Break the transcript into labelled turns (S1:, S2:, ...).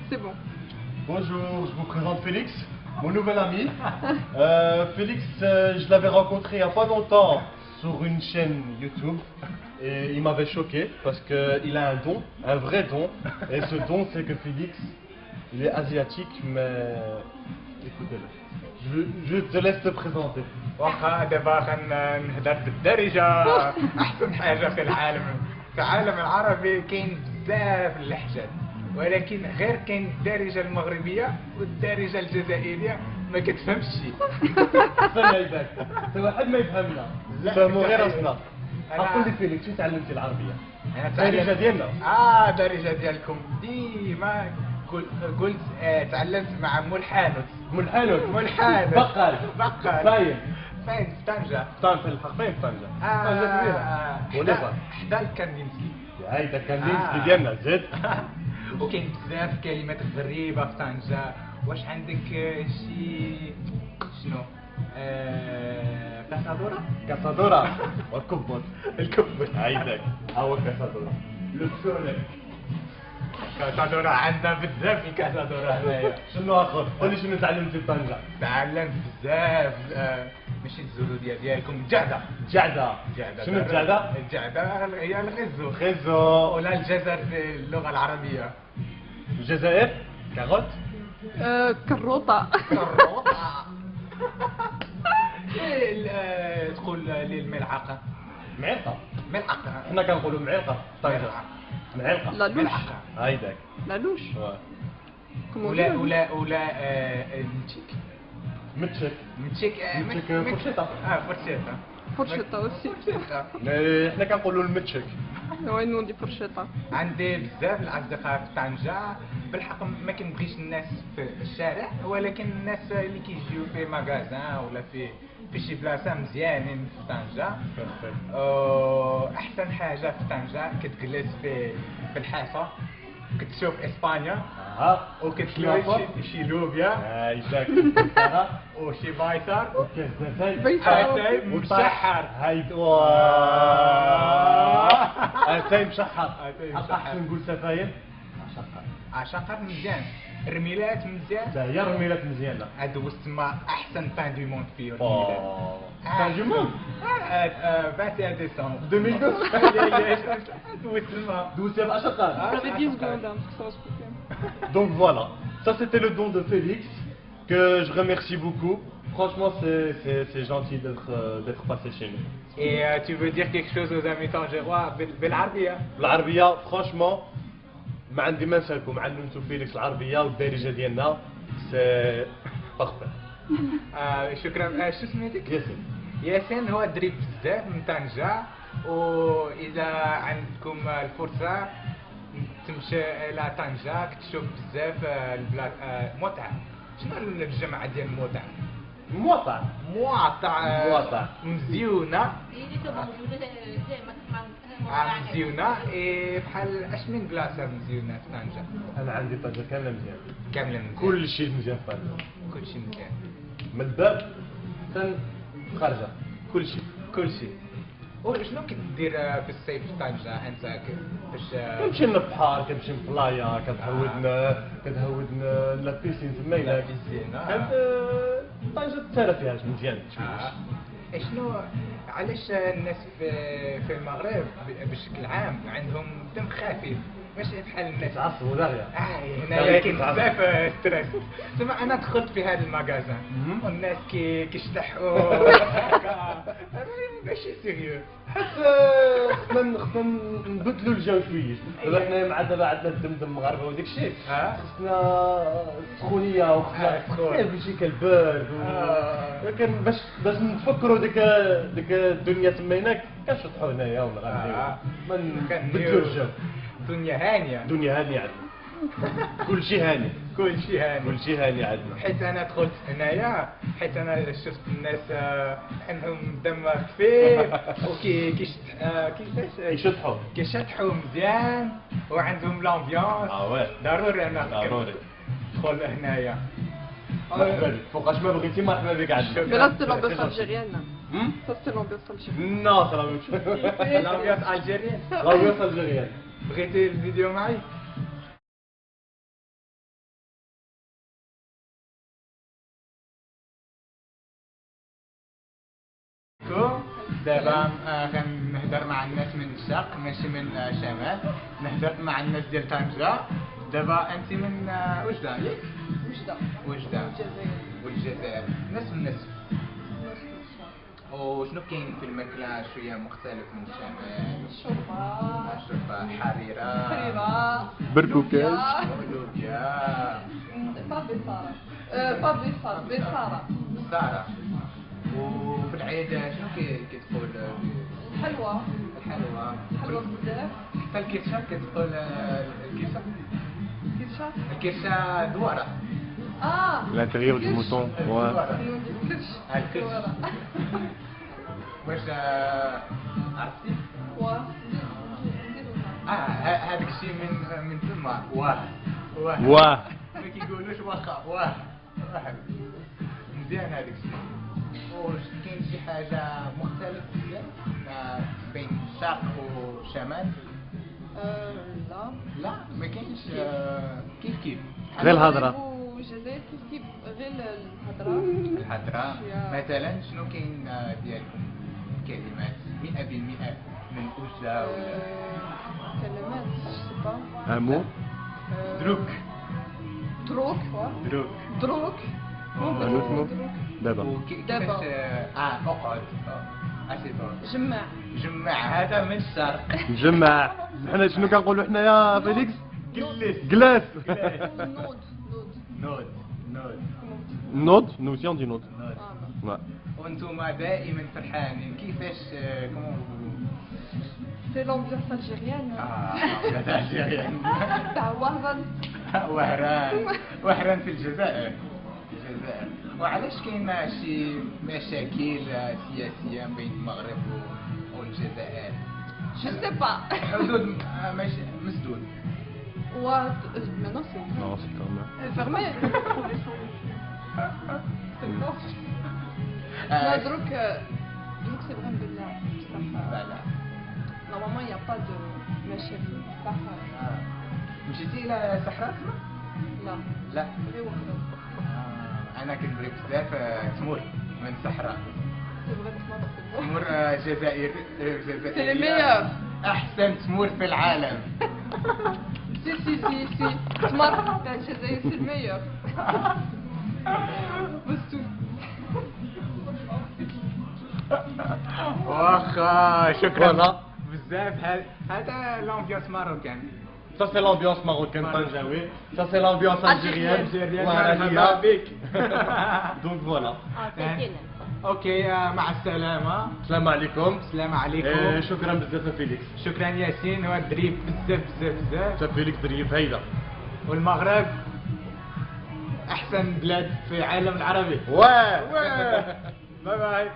S1: C'est bon.
S2: Bonjour, je vous présente Félix, mon nouvel ami. Félix, je l'avais rencontré il n'y a pas longtemps sur une chaîne YouTube et il m'avait choqué parce qu'il a un don, un vrai don. Et ce don, c'est que Félix, il est asiatique, mais écoutez-le. Je te laisse te présenter.
S3: واخا دابا غنهضر بالدارجه احسن حاجه في العالم. في العالم العربي كاين بزاف اللهجات، ولكن غير كاين الدارجه المغربيه والدارجه الجزائريه ما كتفهمش شي.
S2: استنى يباك، حتى واحد ما يفهمنا. فهموا غير اصلا. قول لي فيليكس، شو تعلمتي العربية؟ الدارجة ديالنا.
S3: الدارجه ديالكم ديما قلت تعلمت مع مول الحانوت.
S2: مول الحانوت.
S3: مول الحانوت.
S2: بقال.
S3: فاين في طنجة.
S2: في الحق فين طنجة؟ طنجة كبيرة. وليفا.
S3: حدا الكاندينسكي.
S2: هايدا كاندينسكي ديالنا زيد.
S3: وكاين بزاف كلمات غريبة في طنجة. واش عندك شي شنو؟ كاسادورا؟
S2: كاسادورا. والكبوت.
S3: الكبوت.
S2: هايداك. هو كاسادورا.
S3: لبسولك. كاسادورا عندنا بزاف في كاسادورا هنايا.
S2: شنو اخر؟ قول لي شنو تعلمتي في طنجة؟
S3: تعلمت بزاف. ماشي الزولودية ديالكم، الجعدة.
S2: الجعدة. شنو الجعدة؟
S3: الجعدة هي الغزو.
S2: غزو.
S3: ولا الجزر في اللغة العربية.
S2: الجزائر؟ كاروت؟
S1: كروطة.
S3: كروطة. تقول لي الملعقة.
S2: معلقة.
S3: ملعقة.
S2: حنا كنقولوا معلقة في طنجة. معلقة.
S1: لالوش.
S3: ملعقة.
S2: هايداك.
S1: لالوش.
S3: ولا متشيك.
S2: متشك.
S3: متشيك.
S2: فرشيطة.
S3: فرشيطة.
S1: فرشيطة aussi.
S2: حنا كنقولوا المتشك.
S1: Ouais, nous on dit فرشيطة.
S3: عندي بزاف الأصدقاء في طنجة. بالحق ما كنبغيش الناس في الشارع، ولكن الناس اللي كيجيو في ماغازان ولا في شي بلاصة مزيانين في طنجة. أحسن حاجة في طنجة كتجلس في الحافة، كتشوف إسبانيا وكتلوي شي لوبيا
S2: هايداك.
S3: وشي بايثر
S2: وكاس داتاي.
S3: اتاي مشحر.
S2: هايد اتاي مشحر. احسن نقول سفاين.
S3: عشقر مزيان، الرميلات مزيان.
S2: لا هي الرميلات مزيانه.
S3: دوزت تما احسن بان دو موند فيه الرميلات.
S2: بان دو موند
S3: 21 ديسمبر
S2: 2012.
S3: دوزت تما.
S2: دوزتها باشقر.
S1: Vous avez 10 secondes hein, parce que ça va se couper.
S2: Donc voilà, ça c'était le don de Félix que je remercie beaucoup. Franchement, c'est gentil d'être passé chez nous.
S3: Et tu veux dire quelque chose aux amis tangérois بالعربية؟
S2: بالعربية franchement ما عندي ما نسالكم، علمتوا فيليكس العربية والدارجة ديالنا سي بارفي.
S3: شكرا. شو سميتك؟
S2: ياسين.
S3: ياسين هو دريب بزاف من طنجة، وإذا عندكم الفرصة تمشي إلى طنجة كتشوف بزاف البلاد. متعة. شنو الجمع ديال متعة؟
S2: موطع.
S3: مواطع مزيونة. مزيونة. بحال اش من بلاصة مزيونة في طنجة؟
S2: أنا عندي طنجة كاملة مزيان.
S3: كاملة مزيان.
S2: كل شيء مزيان في طنجة.
S3: كل شيء مزيان.
S2: من الباب حتى خارجة. كل شيء.
S3: كل شيء. وشنو كدير في الصيف في طنجة انت باش؟
S2: كنمشي للبحر، كنمشي للبلايا، كتهودنا لابيسين تمايلة.
S3: لابيسين.
S2: طنجة تسالى فيها مزيان.
S3: شنو علاش الناس في المغرب بشكل عام عندهم دم خفيف ماشي بحال الناس
S2: يتعصبوا داغيا.
S3: هنا كاين بزاف ستريس. تما انا دخلت في هذا المغازان والناس كيشطحوا ماشي سيريو.
S2: خصنا نبدلوا الجو شويه. دابا حنا مع دابا عندنا الدمدم مغاربه وداك الشيء. خصنا السخونيه وخصنا شي كالبرد. ولكن باش نتفكروا ديك الدنيا تما هناك كنشطحوا هنايا ونغنيو. ما نبدلوا الجو.
S3: دنيا هانيه.
S2: دنيا هانيه عندنا. كل شيء هاني.
S3: كل شيء هاني.
S2: كل شيء هاني عندنا.
S3: حيت انا دخلت هنايا، حيت انا شفت الناس عندهم دم خفيف
S2: يشطحوا.
S3: كيشطحوا مزيان وعندهم لامبيونس.
S2: واه
S3: ضروري انا
S2: ضروري
S3: ندخل هنايا.
S2: مرحبا بك، فوقاش ما بغيتي مرحبا بك عندنا.
S1: Mais là c'était l'ambiance algérienne. Ça c'était l'ambiance algérienne.
S2: Non, c'est la même chose.
S3: الامبيونس الجيريان.
S2: L'ambiance algérienne.
S3: بغيتي الفيديو معي؟ دابا غنهضر مع الناس من الشرق ماشي من الشمال. نهضر مع الناس ديال طنجة. دابا انت من وجدة ياك؟ وجدة
S1: الجزائر.
S3: والجزائر نفس الناس. وشنو كاين في الماكلة شوية مختلف من الشمال؟ الشوربة حريرة
S2: بركوكاج.
S3: لوبيا
S1: بصارة.
S3: سارة. وفي العيد شنو كتقول؟
S1: حلوة
S3: الحلوى
S1: بزاف.
S3: حتى الكرشة كتقول الكرشة.
S1: كرشة.
S3: الكرشة دوارة.
S2: L'intérieur du mouton. Ouais.
S1: كرش.
S3: الكرش. واش عرفتي؟ هذاك الشيء من تما واه.
S2: واه.
S3: ما كيقولوش واخا واه. مزيان هذاك الشيء. واش كاين شي حاجة مختلفة بزاف بين الشرق والشمال؟
S1: لا.
S3: لا ما كاينش كيف
S2: غير الهضرة.
S1: الجزائر كيف غير الهضرة.
S3: الحضرة مثلا شنو كاين ديالكم كلمات 100% من وجدة ولا
S1: كلمات سبا.
S2: Un mot.
S3: دروك
S1: دروك.
S3: دروك
S2: Un autre mot. دابا.
S3: وكيفاش اقعد سي بون جمع هذا من الشرق
S2: نجمع. حنا شنو كنقولوا حنايا فيليكس؟
S3: جلس
S2: جلاس.
S1: نود.
S2: نوض. Nous aussi on dit نوض. Ouais.
S3: وانتم دائما فرحانين كيفاش
S1: C'est l'ambiance algérienne.
S3: الجزائريين
S1: تاع وهران.
S3: وهران في الجزائر. وعلاش كاين شي مشاكل سياسية بين المغرب والجزائر؟
S1: Je sais pas.
S3: حدود مسدود.
S1: Maintenant c'est
S2: Non, c'est quand même.
S1: fermé. C'est mort. Non, donc c'est vraiment بالله.
S3: لا
S1: Normalement il n'y a pas de مشاكل.
S3: مشيتي إلى صحراء تما؟
S1: لا.
S3: لا
S1: غير وهران.
S3: أنا كنبغي بزاف تمور من صحراء.
S1: C'est vrai c'est
S3: تمور جزائر
S1: C'est les meilleurs.
S3: أحسن تمور في العالم.
S1: Si. تمر تاع الجزائر c'est le meilleur. بس
S3: واخا شكرا
S2: Voilà.
S3: بزاف. هذا لامبيونس ماروكان.
S2: Ça c'est l'ambiance marocaine tanjaoui. Ça c'est l'ambiance algérienne.
S3: مرحبا بك.
S2: Donc voilà.
S3: اوكي مع السلامة.
S2: السلام عليكم.
S3: السلام عليكم.
S2: شكرا بزاف فيليكس.
S3: شكرا ياسين والدريب بزاف.
S2: فيليكس ظريف هيدا.
S3: والمغرب احسن بلاد في العالم العربي.
S2: Ouais.
S3: باي باي.